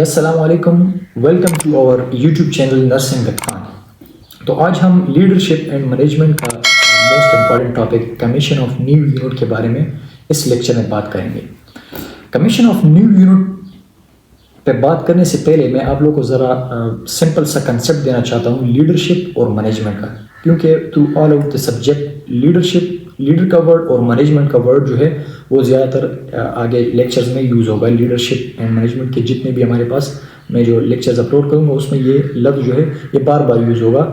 السلام علیکم، welcome to our YouTube channel nursing with Khan. تو آج ہم لیڈرشپ اینڈ مینجمنٹ کا most important topic commission of new unit کے بارے میں اس لیکچر میں بات کریں گے۔ کمیشن آف نیو یونٹ پہ بات کرنے سے پہلے میں آپ لوگوں کو ذرا سمپل سا کنسیپٹ دینا چاہتا ہوں لیڈرشپ اور مینجمنٹ کا، کیونکہ through all out the subject leader کا ورڈ اور مینجمنٹ کا ورڈ جو ہے وہ زیادہ تر آگے لیکچرز میں یوز ہوگا۔ لیڈرشپ اینڈ مینجمنٹ کے جتنے بھی ہمارے پاس میں جو لیکچرز اپلوڈ کروں گا اس میں یہ لفظ جو ہے یہ بار بار یوز ہوگا،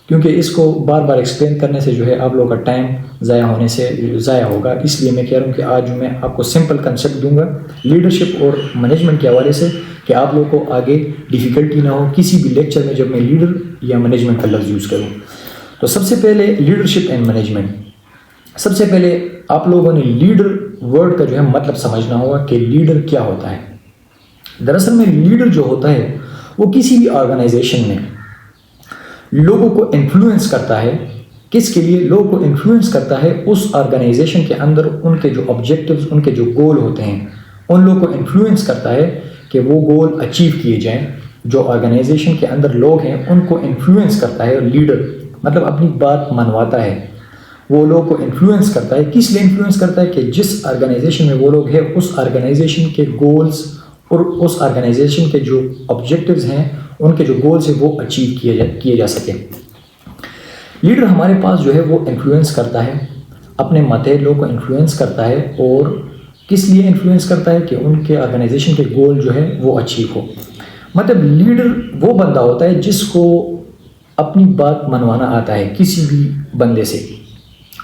کیونکہ اس کو بار بار ایکسپلین کرنے سے جو ہے آپ لوگوں کا ٹائم ضائع ہوگا۔ اس لیے میں کہہ رہا ہوں کہ آج میں آپ کو سمپل کنسیپٹ دوں گا لیڈرشپ اور مینجمنٹ کے حوالے سے، کہ آپ لوگوں کو آگے ڈیفیکلٹی نہ ہو کسی بھی لیکچر میں جب میں لیڈر یا مینجمنٹ کا لفظ یوز کروں۔ تو سب سے پہلے لیڈرشپ اینڈ مینجمنٹ، سب سے پہلے آپ لوگوں نے لیڈر ورڈ کا جو ہے مطلب سمجھنا ہوگا کہ لیڈر کیا ہوتا ہے۔ دراصل میں لیڈر جو ہوتا ہے وہ کسی بھی آرگنائزیشن میں لوگوں کو انفلوئنس کرتا ہے۔ کس کے لیے؟ لوگوں کو انفلوئنس کرتا ہے اس آرگنائزیشن کے اندر ان کے جو آبجیکٹیوز، ان کے جو گول ہوتے ہیں، ان لوگوں کو انفلوئنس کرتا ہے کہ وہ گول اچیو کیے جائیں۔ جو آرگنائزیشن کے اندر لوگ ہیں ان کو انفلوئنس کرتا ہے لیڈر، مطلب اپنی بات منواتا ہے، وہ لوگوں کو انفلوئنس کرتا ہے۔ کس لیے انفلوئنس کرتا ہے؟ کہ جس آرگنائزیشن میں وہ لوگ ہیں اس آرگنائزیشن کے گولز اور اس آرگنائزیشن کے جو آبجیکٹیوز ہیں، ان کے جو گولز ہیں وہ اچیو کیے جا سکیں۔ لیڈر ہمارے پاس جو ہے وہ انفلوئنس کرتا ہے، اپنے ماتحت لوگوں کو انفلوئنس کرتا ہے، اور کس لیے انفلوئنس کرتا ہے؟ کہ ان کے آرگنائزیشن کے گول جو ہے وہ اچیو ہو۔ مطلب لیڈر وہ بندہ ہوتا ہے جس کو اپنی بات منوانا آتا ہے، کسی بھی بندے سے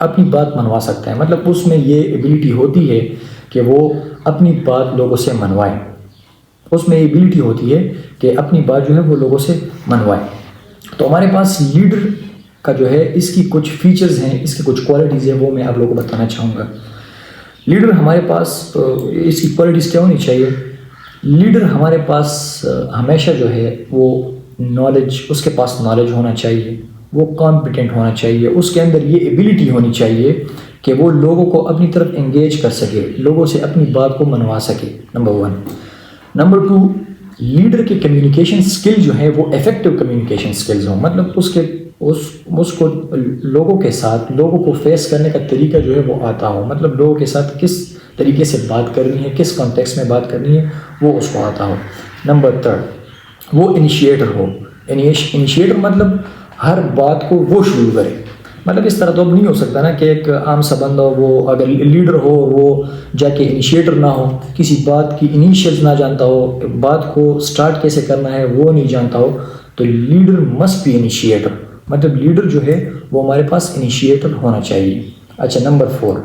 اپنی بات منوا سکتا ہے۔ مطلب اس میں یہ ایبلٹی ہوتی ہے کہ وہ اپنی بات لوگوں سے منوائے، اس میں ایبلٹی ہوتی ہے کہ اپنی بات جو ہے وہ لوگوں سے منوائے۔ تو ہمارے پاس لیڈر کا جو ہے اس کی کچھ فیچرز ہیں، اس کی کچھ کوالٹیز ہیں، وہ میں آپ لوگوں کو بتانا چاہوں گا۔ لیڈر ہمارے پاس اس کی کوالٹیز کیا ہونی چاہیے؟ لیڈر ہمارے پاس ہمیشہ جو ہے وہ نالج، اس کے پاس نالج ہونا چاہیے، وہ کمپیٹنٹ ہونا چاہیے، اس کے اندر یہ ایبلٹی ہونی چاہیے کہ وہ لوگوں کو اپنی طرف انگیج کر سکے، لوگوں سے اپنی بات کو منوا سکے، نمبر 1۔ نمبر 2، لیڈر کے کمیونیکیشن سکل جو ہے وہ افیکٹو کمیونیکیشن سکلز ہوں، مطلب اس کو لوگوں کے ساتھ، لوگوں کو فیس کرنے کا طریقہ جو ہے وہ آتا ہو، مطلب لوگوں کے ساتھ کس طریقے سے بات کرنی ہے، کس کانٹیکس میں بات کرنی ہے، وہ اس کو آتا ہو۔ نمبر 3، وہ انیشیٹر ہو۔ انیشیٹر مطلب ہر بات کو وہ شروع کرے، مطلب اس طرح تو اب نہیں ہو سکتا نا کہ ایک عام سا بندہ وہ اگر لیڈر ہو وہ جا کے انیشیٹر نہ ہو، کسی بات کی انیشیلز نہ جانتا ہو، بات کو سٹارٹ کیسے کرنا ہے وہ نہیں جانتا ہو، تو لیڈر مسٹ بی انیشیٹر، مطلب لیڈر جو ہے وہ ہمارے پاس انیشیٹر ہونا چاہیے۔ اچھا، نمبر 4،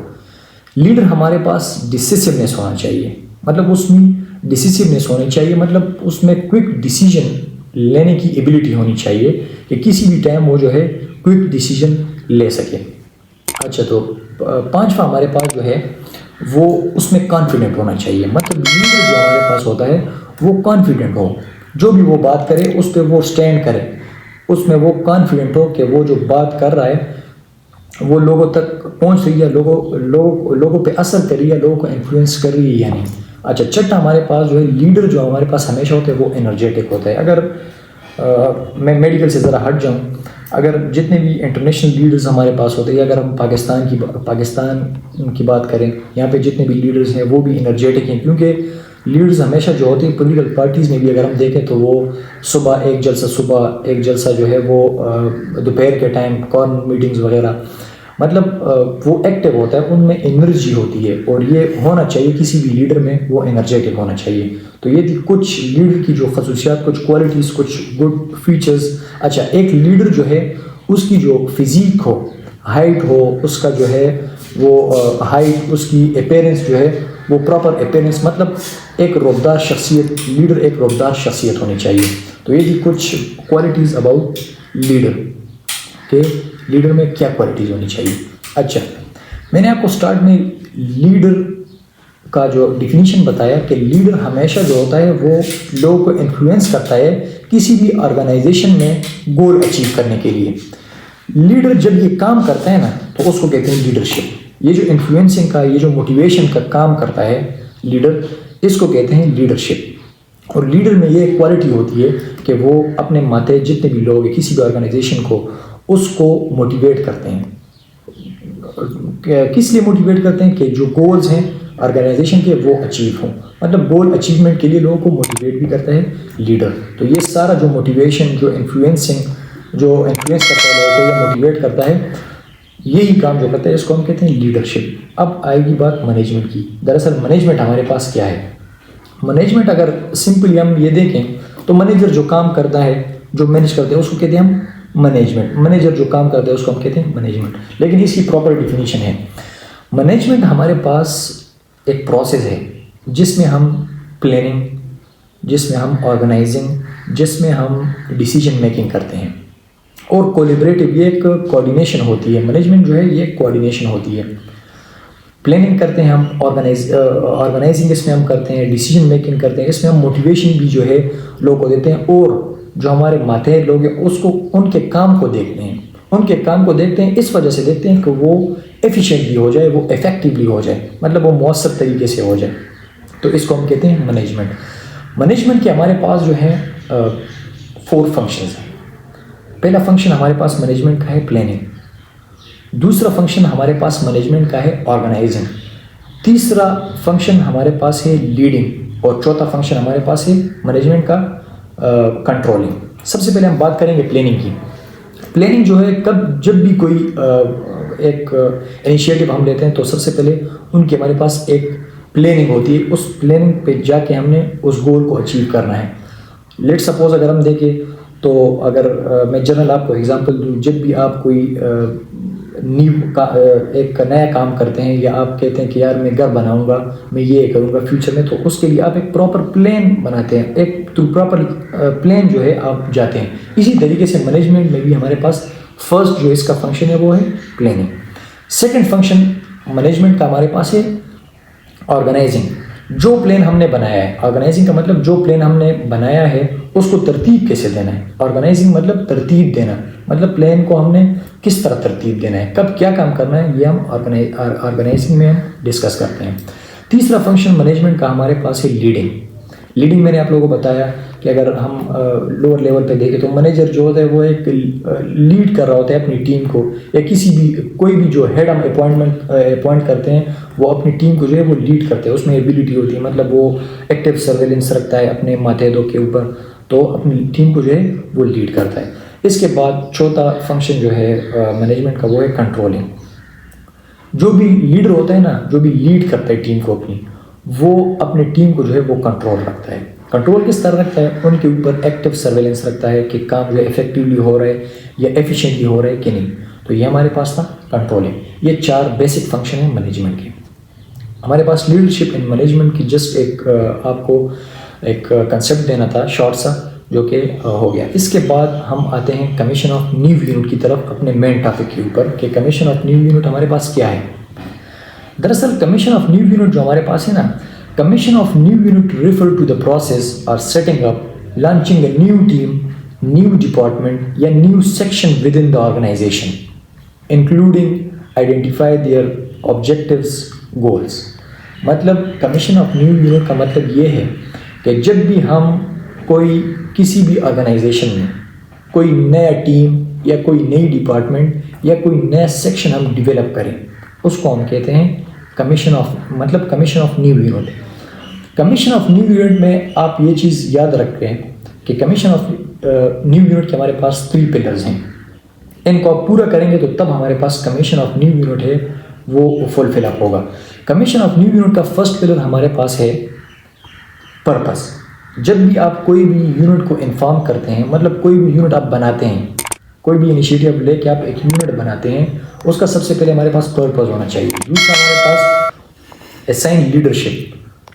لیڈر ہمارے پاس ڈسیسیونیس ہونا چاہیے، مطلب اس میں ڈسیسیونیس ہونی چاہیے، مطلب اس میں کوئک ڈیسیجن لینے کی ایبلٹی ہونی چاہیے کہ کسی بھی ٹائم وہ جو ہے کوئک ڈیسیجن لے سکے۔ اچھا، تو 5واں ہمارے پاس جو ہے وہ اس میں کانفیڈنٹ ہونا چاہیے، مطلب لیڈر جو ہمارے پاس ہوتا ہے وہ کانفیڈنٹ ہو، جو بھی وہ بات کرے اس پہ وہ سٹینڈ کرے، اس میں وہ کانفیڈنٹ ہو کہ وہ جو بات کر رہا ہے وہ لوگوں تک پہنچ رہی ہے، لوگوں پہ اثر کر رہی ہے، لوگوں کو انفلوئنس کر رہی ہے یا نہیں۔ اچھا، چھٹا ہمارے پاس جو ہے لیڈر جو ہمارے پاس ہمیشہ ہوتا ہے وہ انرجیٹک ہوتا ہے۔ اگر میں میڈیکل سے ذرا ہٹ جاؤں، اگر جتنے بھی انٹرنیشنل لیڈرز ہمارے پاس ہوتے ہیں، اگر ہم پاکستان کی بات کریں، یہاں پہ جتنے بھی لیڈرز ہیں وہ بھی انرجیٹک ہیں، کیونکہ لیڈرز ہمیشہ جو ہوتے ہیں پولیٹیکل پارٹیز میں بھی اگر ہم دیکھیں تو وہ صبح ایک جلسہ جو ہے وہ دوپہر کے ٹائم کارن میٹنگز وغیرہ، مطلب وہ ایکٹیو ہوتا ہے، ان میں انرجی ہوتی ہے، اور یہ ہونا چاہیے کسی بھی لیڈر میں، وہ انرجیٹک ہونا چاہیے۔ تو یہ تھی کچھ لیڈر کی جو خصوصیات، کچھ کوالٹیز، کچھ گڈ فیچرز۔ اچھا، ایک لیڈر جو ہے اس کی جو فزیک ہو، ہائٹ ہو، اس کا جو ہے وہ ہائٹ، اس کی اپیرنس جو ہے وہ پراپر اپیرنس، مطلب ایک رخدار شخصیت، لیڈر ایک رخدار شخصیت ہونی چاہیے۔ تو یہ تھی کچھ کوالٹیز اباؤٹ لیڈر، کہ لیڈر میں کیا کوالٹیز ہونی چاہیے۔ اچھا، میں نے آپ کو سٹارٹ میں لیڈر کا جو ڈیفینیشن بتایا کہ لیڈر ہمیشہ جو ہوتا ہے وہ لوگوں کو انفلوئنس کرتا ہے کسی بھی آرگنائزیشن میں گول اچیو کرنے کے لیے۔ لیڈر جب یہ کام کرتا ہے نا تو اس کو کہتے ہیں لیڈرشپ۔ یہ جو انفلوئنسنگ کا، یہ جو موٹیویشن کا کام کرتا ہے لیڈر، اس کو کہتے ہیں لیڈرشپ۔ اور لیڈر میں یہ کوالٹی ہوتی ہے کہ وہ اپنے ماتحت جتنے بھی لوگ ہیں کسی بھی آرگنائزیشن کو اس کو موٹیویٹ کرتے ہیں. کس لیے موٹیویٹ کرتے ہیں؟ کہ جو گولز ہیں آرگنائزیشن کے وہ اچیو ہوں. مطلب گول اچیومنٹ کے لیے لوگوں کو موٹیویٹ بھی کرتا ہے لیڈر. تو یہ سارا جو موٹیویشن جو انفلوئنس کرتا ہے لوگوں کو یا موٹیویٹ کرتا ہے, یہی کام جو کرتا ہے اس کو ہم کہتے ہیں لیڈرشپ. اب آئے گی بات مینجمنٹ کی. دراصل مینجمنٹ ہمارے پاس کیا ہے؟ مینجمنٹ اگر سمپلی ہم یہ دیکھیں تو مینیجر جو کام کرتا ہے, جو مینیج کرتے ہیں اس کو کہتے ہیں ہم مینجمنٹ. مینیجر جو کام کرتا ہے اس کو ہم کہتے ہیں مینجمنٹ. لیکن اس کی پراپر ڈیفینیشن ہے. مینجمنٹ ہمارے پاس ایک پروسیس ہے جس میں ہم پلاننگ, جس میں ہم آرگنائزنگ, جس میں ہم ڈیسیجن میکنگ کرتے ہیں, اور کولیبریٹو یہ ایک کوآرڈینیشن ہوتی ہے. مینجمنٹ جو ہے یہ ایک کوآرڈینیشن ہوتی ہے. پلاننگ کرتے ہیں ہم, آرگنائزنگ اس میں ہم کرتے ہیں, ڈیسیجن میکنگ کرتے ہیں, اس میں ہم موٹیویشن بھی جو ہے لوگوں کو دیتے ہیں, اور جو ہمارے ماتحت لوگ ہیں اس کو ان کے کام کو دیکھتے ہیں. ان کے کام کو دیکھتے ہیں اس وجہ سے دیکھتے ہیں کہ وہ ایفیشینٹلی ہو جائے, وہ افیکٹولی ہو جائے, مطلب وہ مؤثر طریقے سے ہو جائے. تو اس کو ہم کہتے ہیں مینجمنٹ. مینجمنٹ کے ہمارے پاس جو ہے 4 فنکشنز ہیں. پہلا فنکشن ہمارے پاس مینجمنٹ کا ہے پلاننگ. دوسرا فنکشن ہمارے پاس مینجمنٹ کا ہے آرگنائزنگ. تیسرا فنکشن ہمارے پاس ہے لیڈنگ. اور چوتھا فنکشن ہمارے پاس ہے مینجمنٹ کا کنٹرولنگ. سب سے پہلے ہم بات کریں گے پلاننگ کی. پلاننگ جو ہے جب بھی کوئی ایک انیشیٹو ہم لیتے ہیں تو سب سے پہلے ان کی ہمارے پاس ایک پلاننگ ہوتی ہے. اس پلاننگ پہ جا کے ہم نے اس گول کو اچیو کرنا ہے. لیٹ سپوز اگر ہم دیکھیں تو اگر میں جنرل آپ کو ایگزامپل دوں, جب بھی آپ کوئی ایک نیا کام کرتے ہیں یا آپ کہتے ہیں کہ یار میں گھر بناؤں گا, میں یہ کروں گا فیوچر میں, تو اس کے لیے آپ ایک پراپر پلان بناتے ہیں. ایک تو پراپر پلان جو ہے آپ جاتے ہیں. اسی طریقے سے مینجمنٹ میں بھی ہمارے پاس فرسٹ جو اس کا فنکشن ہے وہ ہے پلاننگ. سیکنڈ فنکشن مینجمنٹ کا ہمارے پاس ہے آرگنائزنگ. جو پلان ہم نے بنایا ہے, آرگنائزنگ کا مطلب جو پلان ہم نے بنایا ہے اس کو ترتیب کیسے دینا ہے. آرگنائزنگ مطلب ترتیب دینا, مطلب پلان کو ہم نے کس طرح ترتیب دینا ہے, کب کیا کام کرنا ہے, یہ ہم آرگنائزنگ میں ہم ڈسکس کرتے ہیں. تیسرا فنکشن مینجمنٹ کا ہمارے پاس ہے لیڈنگ. لیڈنگ میں نے آپ لوگوں کو بتایا کہ اگر ہم لوور لیول پہ دیکھیں تو مینیجر جو ہوتا ہے وہ ایک لیڈ کر رہا ہوتا ہے اپنی ٹیم کو, یا کسی بھی کوئی بھی جو ہیڈ ہم اپوائنٹ کرتے ہیں وہ اپنی ٹیم کو جو ہے وہ لیڈ کرتے ہیں. اس میں ایبیلٹی ہوتی ہے, مطلب وہ ایکٹیو سرویلنس رکھتا ہے اپنے ماتحتوں کے اوپر, تو اپنی ٹیم کو جو ہے وہ لیڈ کرتا ہے. اس کے بعد چوتھا فنکشن جو ہے مینجمنٹ کا وہ ہے کنٹرولنگ. جو بھی لیڈر ہوتا ہے نا, جو بھی لیڈ کرتا ہے ٹیم کو اپنی, وہ اپنے ٹیم کو جو ہے وہ کنٹرول رکھتا ہے. کنٹرول کس طرح رکھتا ہے؟ ان کے اوپر ایکٹیو سرویلنس رکھتا ہے کہ کام جو ہے افیکٹولی ہو رہا ہے یا ایفیشینٹلی ہو رہا ہے کہ نہیں. تو یہ ہمارے پاس تھا کنٹرولنگ. یہ 4 بیسک فنکشن ہیں مینجمنٹ کے. ہمارے پاس لیڈرشپ ان مینجمنٹ کی جسٹ ایک آپ کو ایک کنسیپٹ دینا تھا شارٹ سا, جو کہ ہو گیا. اس کے بعد ہم آتے ہیں کمیشن آف نیو یونٹ کی طرف, اپنے مین ٹاپک کے اوپر کہ کمیشن آف نیو یونٹ ہمارے پاس کیا ہے. دراصل کمیشن آف نیو یونٹ جو ہمارے پاس ہے نا, commission of new unit refer to the process اور setting up, launching a new team, new department یا new section within the organisation, including identify their objectives, goals. مطلب commission of new unit کا مطلب یہ ہے کہ جب بھی ہم کوئی کسی بھی آرگنائزیشن میں کوئی نیا ٹیم یا کوئی نئی ڈپارٹمنٹ یا کوئی نیا سیکشن ہم ڈیولپ کریں, اس کو ہم کہتے ہیں commission of new unit. Commission of new unit میں آپ یہ چیز یاد رکھیں کہ کمیشن آف نیو یونٹ کے ہمارے پاس 3 پلرز ہیں. ان کو آپ پورا کریں گے تو تب ہمارے پاس کمیشن آف نیو یونٹ ہے وہ فل اپ ہوگا. کمیشن آف نیو یونٹ کا فرسٹ پلر ہمارے پاس ہے پرپس. جب بھی آپ کوئی بھی یونٹ کو انفارم کرتے ہیں, مطلب کوئی بھی یونٹ آپ بناتے ہیں, کوئی بھی انیشیٹو لے کے آپ ایک یونٹ بناتے ہیں, اس کا سب سے پہلے ہمارے پاس پرپز ہونا چاہیے. دوسرا ہمارے پاس اسائن لیڈرشپ.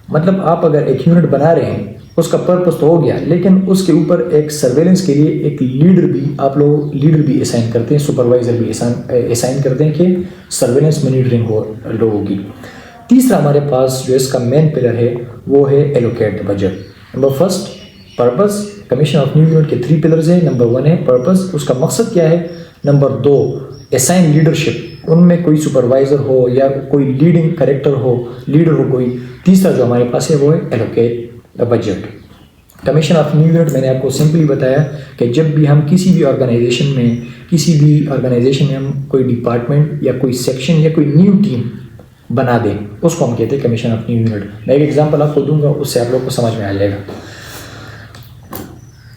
مطلب آپ اگر ایک یونٹ بنا رہے ہیں اس کا پرپز تو ہو گیا, لیکن اس کے اوپر ایک سرویلنس کے لیے ایک لیڈر بھی آپ لوگ لیڈر بھی اسائن کرتے ہیں, سپروائزر بھی اسائن کرتے ہیں کہ سرویلنس مانیٹرنگ ہو لوگوں کی. تیسرا ہمارے پاس جو اس کا مین پلر ہے وہ ہے allocate budget. Number first purpose. Commission of new unit کے 3 پلرز ہیں. نمبر 1 ہے پرپز, اس کا مقصد کیا ہے. نمبر 2 اسائن لیڈرشپ, ان میں کوئی سپروائزر ہو یا کوئی لیڈنگ کریکٹر ہو, لیڈر ہو کوئی. تیسرا جو ہمارے پاس ہے وہ ہے allocate budget. Commission of new unit میں نے آپ کو سمپلی بتایا کہ جب بھی ہم کسی بھی آرگنائزیشن میں ہم کوئی ڈپارٹمنٹ یا کوئی سیکشن یا کوئی نیو ٹیم بنا دیں، اس کو ہم کہتے ہیں کمیشن آف نیو یونٹ. میں ایک ایگزامپل آپ کو دوں گا، اس سے آپ لوگ کو سمجھ میں آ جائے گا.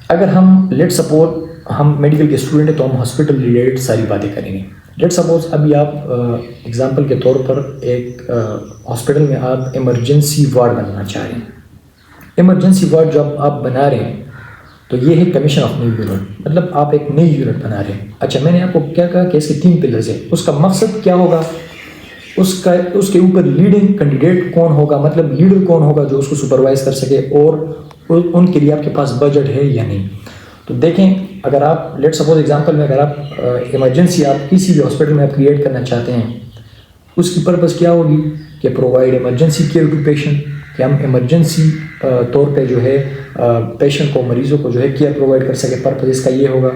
اگر ہم لیٹ سپوز ہم میڈیکل کے اسٹوڈنٹ ہیں تو ہم ہاسپٹل ریلیٹڈ ساری باتیں کریں گے. لیٹ سپوز ابھی آپ ایگزامپل کے طور پر ایک ہاسپٹل میں آپ ایمرجنسی وارڈ بنانا چاہ رہے ہیں. ایمرجنسی وارڈ جب آپ بنا رہے ہیں تو یہ ہے کمیشن آف نیو یونٹ، مطلب آپ ایک نئی یونٹ بنا رہے ہیں. اچھا، میں نے آپ کو کیا کہا کہ اس کے 3 پلرز ہیں. اس کا مقصد کیا ہوگا، اس کے اوپر لیڈنگ کینڈیڈیٹ کون ہوگا، مطلب لیڈر کون ہوگا جو اس کو سپروائز کر سکے، اور ان کے لیے آپ کے پاس بجٹ ہے یا نہیں. تو دیکھیں، اگر آپ لیٹ سپوز ایگزامپل میں اگر آپ ایمرجنسی آپ کسی بھی ہاسپٹل میں آپ کریٹ کرنا چاہتے ہیں، اس کی پرپز کیا ہوگی کہ provide emergency care to patient, کہ ہم ایمرجنسی طور پہ جو ہے پیشنٹ کو، مریضوں کو جو ہے کیئر پرووائڈ کر سکے. پرپز اس کا یہ ہوگا.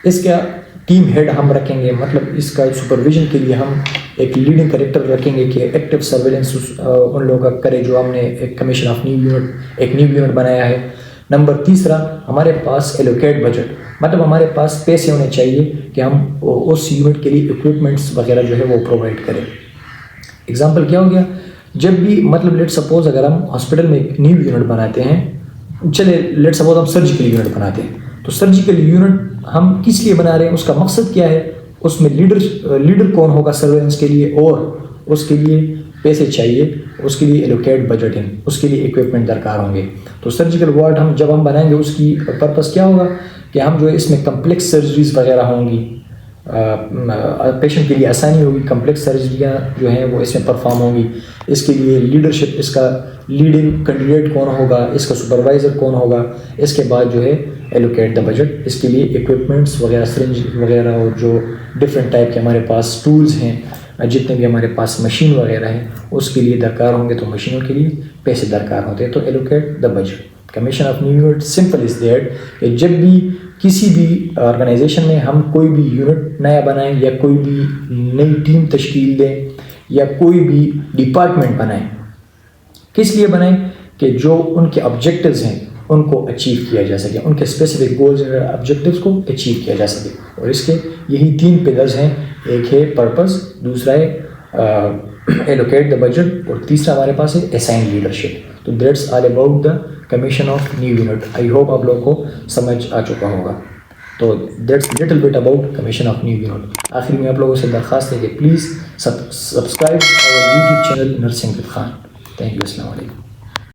اس کا ٹیم ہیڈ ہم رکھیں گے، مطلب اس کا سپرویژن کے لیے ہم ایک لیڈنگ کریکٹر رکھیں گے کہ ایکٹیو سرویلنس ان لوگوں کا کرے جو ہم نے ایک کمیشن آف ایک نیو یونٹ بنایا ہے. نمبر 3، ہمارے پاس ایلوکیٹ بجٹ، مطلب ہمارے پاس پیسے ہونے چاہیے کہ ہم اس یونٹ کے لیے اکوپمنٹس وغیرہ جو ہے وہ پرووائڈ کریں. ایگزامپل کیا ہو گیا، جب بھی مطلب لیٹ سپوز اگر ہم ہاسپٹل میں ایک نیو یونٹ بناتے ہیں، چلے لیٹ سپوز ہم سرجیکل یونٹ بناتے ہیں، تو سرجیکل یونٹ ہم کس لیے بنا رہے ہیں، اس کا مقصد کیا ہے، اس میں لیڈر کون ہوگا سرویلنس کے لیے، اور اس کے لیے پیسے چاہیے، اس کے لیے ایلوکیٹ بجٹ ہے، اس کے لیے اکوپمنٹ درکار ہوں گے. تو سرجیکل وارڈ ہم جب ہم بنائیں گے، اس کی پرپز کیا ہوگا کہ ہم جو ہے اس میں کمپلیکس سرجریز وغیرہ ہوں گی، پیشنٹ کے لیے آسانی ہوگی، کمپلیکس سرجریاں جو ہیں وہ اس میں پرفارم ہوں گی. اس کے لیے لیڈرشپ، اس کا لیڈنگ کینڈیڈیٹ کون ہوگا، اس کا سپروائزر کون ہوگا. اس کے بعد جو ہے ایلوکیٹ دا بجٹ، اس کے لیے اکوپمنٹس وغیرہ، سرنج وغیرہ، اور جو ڈفرینٹ ٹائپ کے ہمارے پاس ٹولز ہیں، جتنے بھی ہمارے پاس مشین وغیرہ ہیں اس کے لیے درکار ہوں گے، تو مشینوں کے لیے پیسے درکار ہوتے ہیں. تو allocate the budget. Commission of new unit simple is that کہ جب بھی کسی بھی آرگنائزیشن میں ہم کوئی بھی یونٹ نیا بنائیں، یا کوئی بھی نئی ٹیم تشکیل دیں، یا کوئی بھی ڈپارٹمنٹ بنائیں، کس لیے بنائیں کہ جو ان کے آبجیکٹیوز ہیں ان کو اچیو کیا جا سکے، ان کے اسپیسیفک گولز اور آبجیکٹیوز کو اچیو کیا جا سکے. اور اس کے یہی 3 پلرز ہیں، ایک ہے پرپز، دوسرا ہے ایلوکیٹ دا بجٹ، اور تیسرا ہمارے پاس ہے اسائن لیڈرشپ. تو that's all about the commission of new unit. I hope آپ لوگوں کو سمجھ آ چکا ہوگا. تو that's little bit about commission of new unit. آخر میں آپ لوگوں سے درخواست ہے کہ پلیز سبسکرائب اور YouTube channel nursing with Khan. Thank you. السلام علیکم.